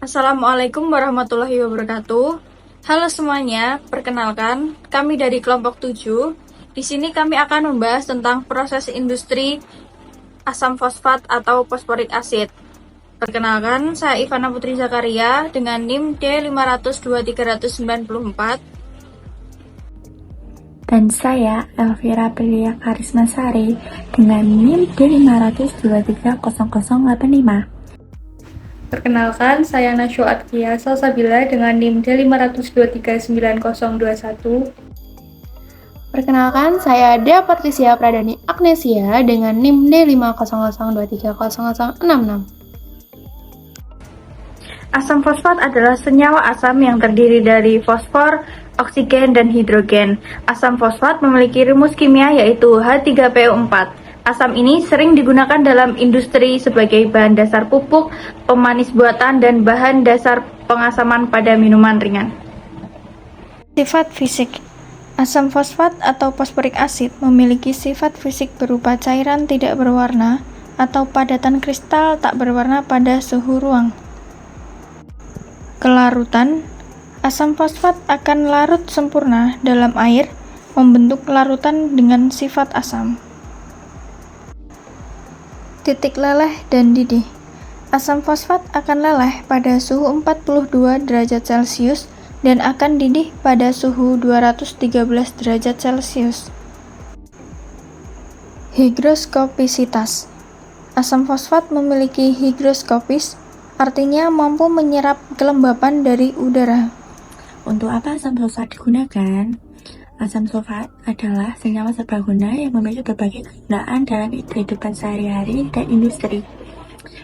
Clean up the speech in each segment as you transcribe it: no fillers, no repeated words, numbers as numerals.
Assalamualaikum warahmatullahi wabarakatuh. Halo semuanya, perkenalkan, kami dari kelompok 7. Di sini kami akan membahas tentang proses industri asam fosfat atau fosforik asid. Perkenalkan, saya Ivana Putri Zakaria dengan NIM D502394. Dan saya Elvira Prilia Karismasari dengan NIM D5230085. Perkenalkan, saya Nasyo Atkia Salsabila dengan NIM D5239021. Perkenalkan, saya Dea Patricia Pradani Agnesia dengan NIM D500230066. Asam fosfat adalah senyawa asam yang terdiri dari fosfor, oksigen, dan hidrogen. Asam fosfat memiliki rumus kimia yaitu H3PO4. Asam ini sering digunakan dalam industri sebagai bahan dasar pupuk, pemanis buatan, dan bahan dasar pengasaman pada minuman ringan. Sifat fisik. Asam fosfat atau fosforik asid memiliki sifat fisik berupa cairan tidak berwarna atau padatan kristal tak berwarna pada suhu ruang. Kelarutan. Asam fosfat akan larut sempurna dalam air, membentuk larutan dengan sifat asam. Titik leleh dan didih. Asam fosfat akan leleh pada suhu 42 derajat Celcius dan akan didih pada suhu 213 derajat Celcius. Higroskopisitas. Asam fosfat memiliki higroskopis, artinya mampu menyerap kelembapan dari udara. Untuk apa asam fosfat digunakan? Asam fosfat adalah senyawa serbaguna yang memiliki berbagai kegunaan dalam kehidupan sehari-hari dan industri.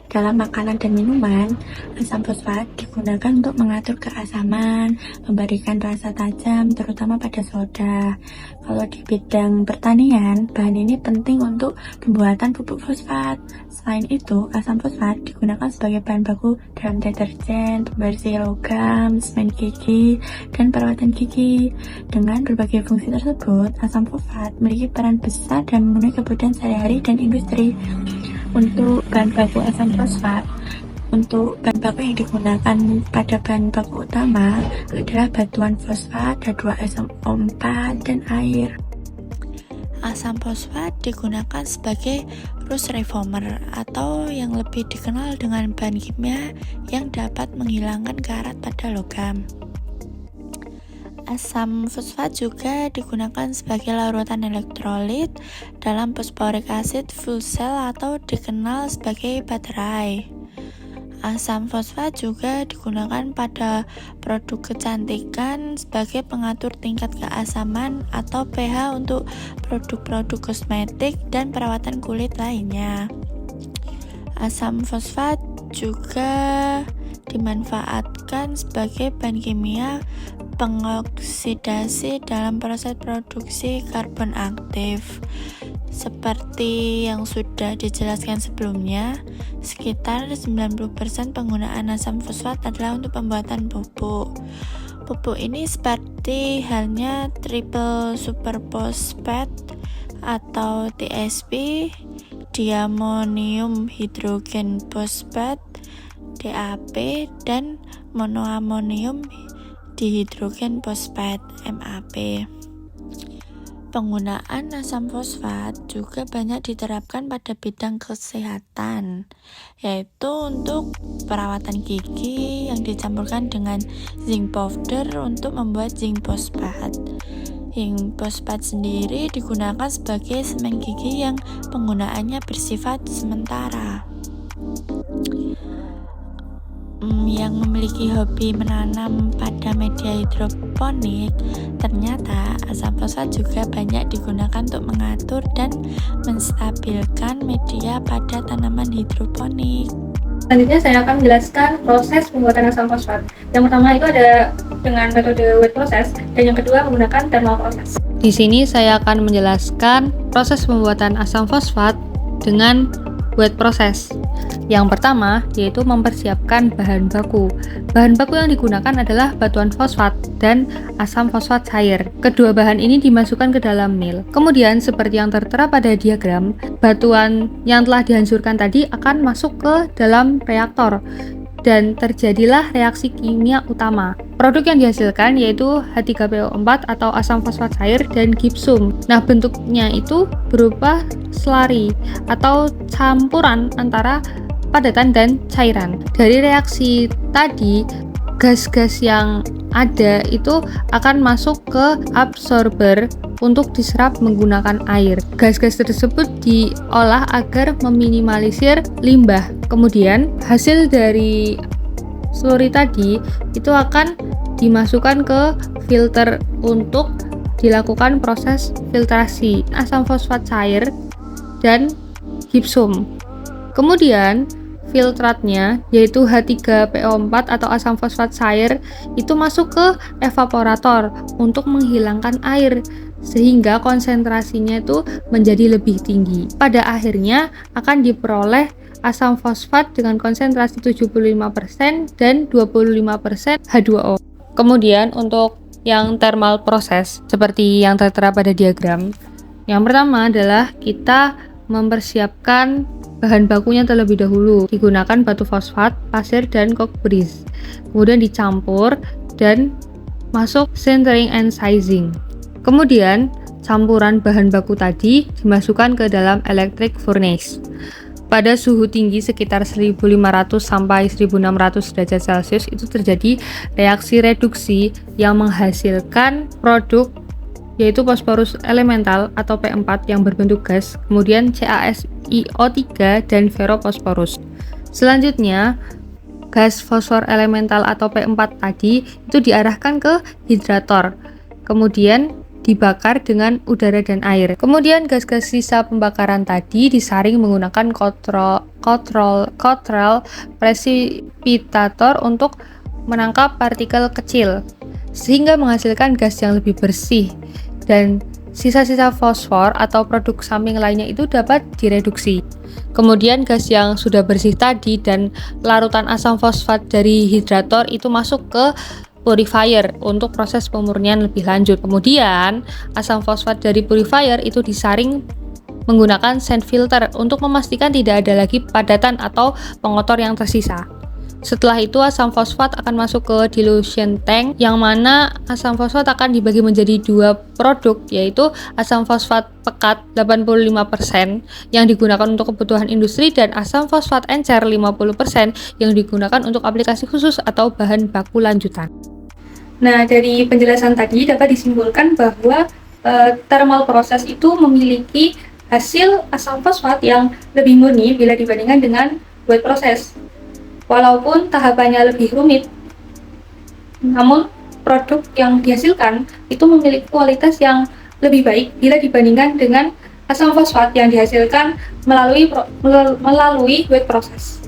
Dalam makanan dan minuman, asam fosfat digunakan untuk mengatur keasaman, memberikan rasa tajam, terutama pada soda. Kalau di bidang pertanian, bahan ini penting untuk pembuatan pupuk fosfat. Selain itu, asam fosfat digunakan sebagai bahan baku dalam deterjen, pembersih logam, semen gigi, dan perawatan gigi. Dengan berbagai fungsi tersebut, asam fosfat memiliki peran besar dalam memenuhi kebutuhan sehari-hari dan industri. Untuk bahan baku asam fosfat, untuk bahan baku yang digunakan pada bahan baku utama adalah batuan fosfat, H2SO4, dan air. Asam fosfat digunakan sebagai rust reformer atau yang lebih dikenal dengan bahan kimia yang dapat menghilangkan karat pada logam. Asam fosfat juga digunakan sebagai larutan elektrolit dalam fosforik acid fuel cell atau dikenal sebagai baterai. Asam fosfat juga digunakan pada produk kecantikan sebagai pengatur tingkat keasaman atau pH untuk produk-produk kosmetik dan perawatan kulit lainnya. Asam fosfat juga dimanfaatkan sebagai bahan kimia pengoksidasi dalam proses produksi karbon aktif. Seperti yang sudah dijelaskan sebelumnya, sekitar 90% penggunaan asam fosfat adalah untuk pembuatan pupuk. Pupuk ini seperti halnya triple super phosphate atau TSP, diamonium hidrogen phosphate DAP, dan monoamonium dihidrogen fosfat MAP. Penggunaan asam fosfat juga banyak diterapkan pada bidang kesehatan, yaitu untuk perawatan gigi yang dicampurkan dengan zinc powder untuk membuat zinc fosfat. Zinc fosfat sendiri digunakan sebagai semen gigi yang penggunaannya bersifat sementara. Yang memiliki hobi menanam pada media hidroponik, ternyata asam fosfat juga banyak digunakan untuk mengatur dan menstabilkan media pada tanaman hidroponik. Selanjutnya saya akan menjelaskan proses pembuatan asam fosfat. Yang pertama itu ada dengan metode wet process, dan yang kedua menggunakan thermal process. Di sini saya akan menjelaskan proses pembuatan asam fosfat dengan wet process. Yang pertama yaitu mempersiapkan bahan baku. Bahan baku yang digunakan adalah batuan fosfat dan asam fosfat cair. Kedua bahan ini dimasukkan ke dalam mil. Kemudian seperti yang tertera pada diagram, batuan yang telah dihancurkan tadi akan masuk ke dalam reaktor. dan terjadilah reaksi kimia utama. Produk yang dihasilkan yaitu H3PO4 atau asam fosfat cair dan gipsum. Nah, bentuknya itu berupa slurry atau campuran antara padatan dan cairan. Dari reaksi tadi, gas-gas yang ada itu akan masuk ke absorber untuk diserap menggunakan air. Gas-gas tersebut diolah agar meminimalisir limbah. Kemudian hasil dari slurry tadi itu akan dimasukkan ke filter untuk dilakukan proses filtrasi asam fosfat cair dan gipsum. Kemudian filtratnya yaitu H3PO4 atau asam fosfat cair itu masuk ke evaporator untuk menghilangkan air sehingga konsentrasinya itu menjadi lebih tinggi. Pada akhirnya akan diperoleh asam fosfat dengan konsentrasi 75% dan 25% H2O. Kemudian untuk yang thermal proses seperti yang tertera pada diagram, yang pertama adalah kita mempersiapkan bahan bakunya terlebih dahulu. Digunakan batu fosfat, pasir, dan coke-breeze. Kemudian dicampur dan masuk sintering and sizing. Kemudian campuran bahan baku tadi dimasukkan ke dalam electric furnace. Pada suhu tinggi sekitar 1500 sampai 1600 derajat Celcius itu terjadi reaksi reduksi yang menghasilkan produk yaitu fosforus elemental atau P4 yang berbentuk gas, kemudian CaSiO3 dan ferrofosforus. Selanjutnya, gas fosfor elemental atau P4 tadi itu diarahkan ke hidrator, kemudian dibakar dengan udara dan air. Kemudian gas-gas sisa pembakaran tadi disaring menggunakan Cottrell precipitator untuk menangkap partikel kecil, sehingga menghasilkan gas yang lebih bersih. Dan sisa-sisa fosfor atau produk samping lainnya itu dapat direduksi. Kemudian gas yang sudah bersih tadi dan larutan asam fosfat dari hidrator itu masuk ke purifier untuk proses pemurnian lebih lanjut. Kemudian asam fosfat dari purifier itu disaring menggunakan sand filter untuk memastikan tidak ada lagi padatan atau pengotor yang tersisa. Setelah itu asam fosfat akan masuk ke dilution tank, yang mana asam fosfat akan dibagi menjadi dua produk, yaitu asam fosfat pekat 85% yang digunakan untuk kebutuhan industri dan asam fosfat encer 50% yang digunakan untuk aplikasi khusus atau bahan baku lanjutan. Nah, dari penjelasan tadi dapat disimpulkan bahwa thermal proses itu memiliki hasil asam fosfat yang lebih murni bila dibandingkan dengan wet proses. Walaupun tahapannya lebih rumit, namun produk yang dihasilkan itu memiliki kualitas yang lebih baik bila dibandingkan dengan asam fosfat yang dihasilkan melalui wet proses.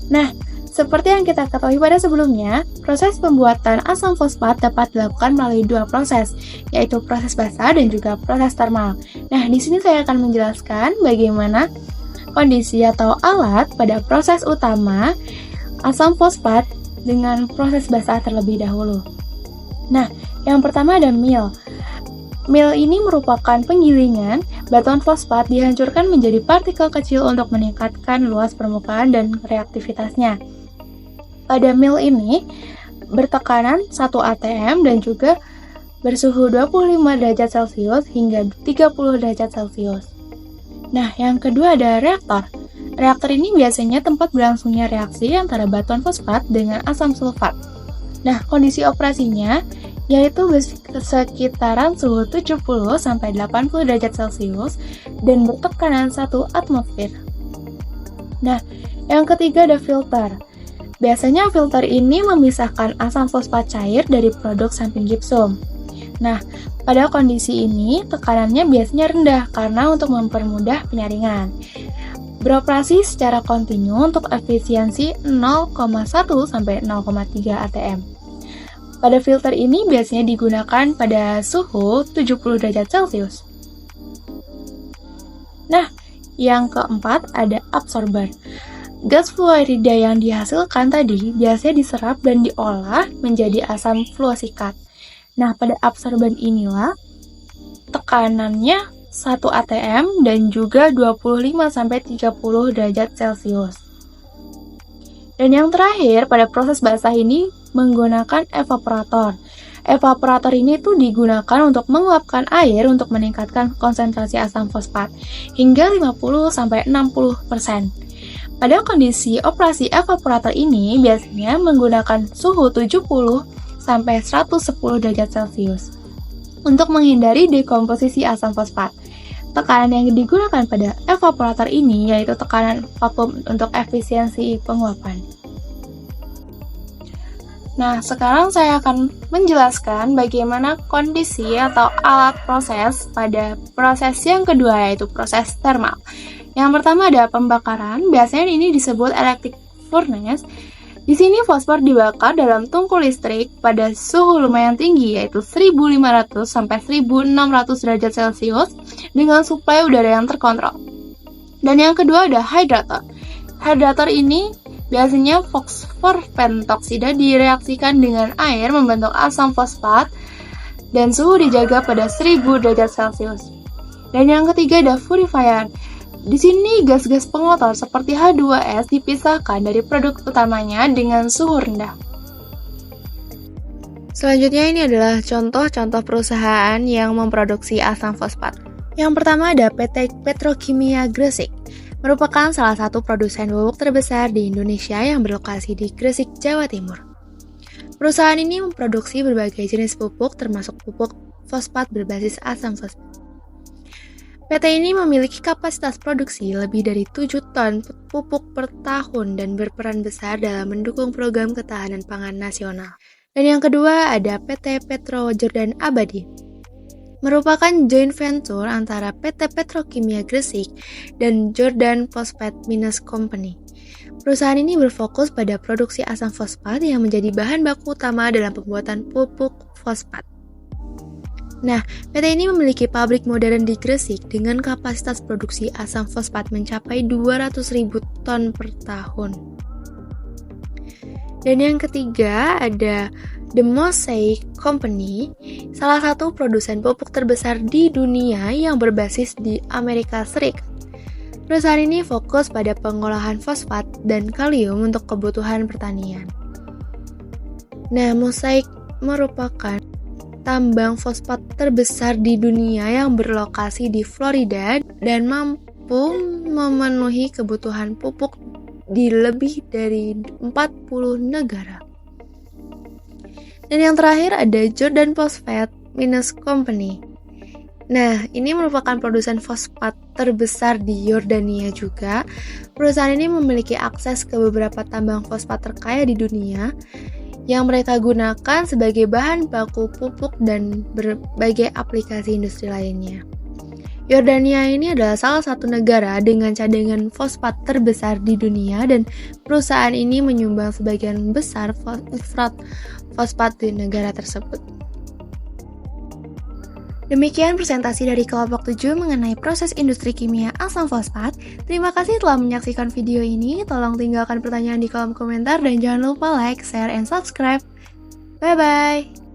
Nah, seperti yang kita ketahui pada sebelumnya, proses pembuatan asam fosfat dapat dilakukan melalui dua proses, yaitu proses basah dan juga proses termal. Nah, di sini saya akan menjelaskan bagaimana kondisi atau alat pada proses utama asam fosfat dengan proses basah terlebih dahulu. Nah, yang pertama ada mill. Mill ini merupakan penggilingan batuan fosfat dihancurkan menjadi partikel kecil untuk meningkatkan luas permukaan dan reaktivitasnya. Pada mill ini bertekanan 1 atm dan juga bersuhu 25 derajat Celcius hingga 30 derajat Celcius. Nah, yang kedua ada reaktor. Reaktor ini biasanya tempat berlangsungnya reaksi antara batuan fosfat dengan asam sulfat. Nah, kondisi operasinya yaitu sekitaran suhu 70 sampai 80 derajat Celcius dan bertekanan 1 atmosfer. Nah, yang ketiga ada filter. Biasanya filter ini memisahkan asam fosfat cair dari produk samping gipsum. Nah, pada kondisi ini tekanannya biasanya rendah karena untuk mempermudah penyaringan. Beroperasi secara kontinu untuk efisiensi 0,1 sampai 0,3 atm. Pada filter ini biasanya digunakan pada suhu 70 derajat Celcius. Nah, yang keempat ada absorber. Gas fluorida yang dihasilkan tadi biasanya diserap dan diolah menjadi asam fluosikat. Nah, pada absorben inilah tekanannya 1 atm dan juga 25-30 derajat Celcius. Dan yang terakhir, pada proses basah ini menggunakan evaporator. Evaporator ini tuh digunakan untuk menguapkan air untuk meningkatkan konsentrasi asam fosfat hingga 50-60%. Pada kondisi operasi evaporator ini biasanya menggunakan suhu 70-110 derajat Celcius untuk menghindari dekomposisi asam fosfat. Tekanan yang digunakan pada evaporator ini yaitu tekanan vakum untuk efisiensi penguapan. Nah, sekarang saya akan menjelaskan bagaimana kondisi atau alat proses pada proses yang kedua, yaitu proses termal. Yang pertama ada pembakaran, biasanya ini disebut electric furnace. Di sini fosfor dibakar dalam tungku listrik pada suhu lumayan tinggi, yaitu 1500 sampai 1600 derajat Celcius dengan suplai udara yang terkontrol. Dan yang kedua ada hydrator. Hydrator ini biasanya fosfor pentoksida direaksikan dengan air membentuk asam fosfat dan suhu dijaga pada 1000 derajat Celcius. Dan yang ketiga ada purifier. Di sini gas-gas pengotor seperti H2S dipisahkan dari produk utamanya dengan suhu rendah. Selanjutnya ini adalah contoh-contoh perusahaan yang memproduksi asam fosfat. Yang pertama ada PT Petrokimia Gresik, merupakan salah satu produsen pupuk terbesar di Indonesia yang berlokasi di Gresik, Jawa Timur. Perusahaan ini memproduksi berbagai jenis pupuk termasuk pupuk fosfat berbasis asam fosfat. PT ini memiliki kapasitas produksi lebih dari 7 ton pupuk per tahun dan berperan besar dalam mendukung program ketahanan pangan nasional. Dan yang kedua ada PT Petro Jordan Abadi, merupakan joint venture antara PT Petrokimia Gresik dan Jordan Phosphate Mines Company. Perusahaan ini berfokus pada produksi asam fosfat yang menjadi bahan baku utama dalam pembuatan pupuk fosfat. Nah, PT ini memiliki pabrik modern di Gresik dengan kapasitas produksi asam fosfat mencapai 200.000 ton per tahun. Dan yang ketiga ada The Mosaic Company, salah satu produsen pupuk terbesar di dunia yang berbasis di Amerika Serikat. Perusahaan ini fokus pada pengolahan fosfat dan kalium untuk kebutuhan pertanian. Nah, Mosaic merupakan tambang fosfat terbesar di dunia yang berlokasi di Florida dan mampu memenuhi kebutuhan pupuk di lebih dari 40 negara. Dan yang terakhir ada Jordan Phosphate Mines Company. Nah, ini merupakan produsen fosfat terbesar di Yordania juga. Perusahaan ini memiliki akses ke beberapa tambang fosfat terkaya di dunia yang mereka gunakan sebagai bahan baku pupuk dan berbagai aplikasi industri lainnya. Yordania ini adalah salah satu negara dengan cadangan fosfat terbesar di dunia dan perusahaan ini menyumbang sebagian besar fosfat di negara tersebut. Demikian presentasi dari kelompok 7 mengenai proses industri kimia asam fosfat. Terima kasih telah menyaksikan video ini. Tolong tinggalkan pertanyaan di kolom komentar dan jangan lupa like, share, and subscribe. Bye-bye!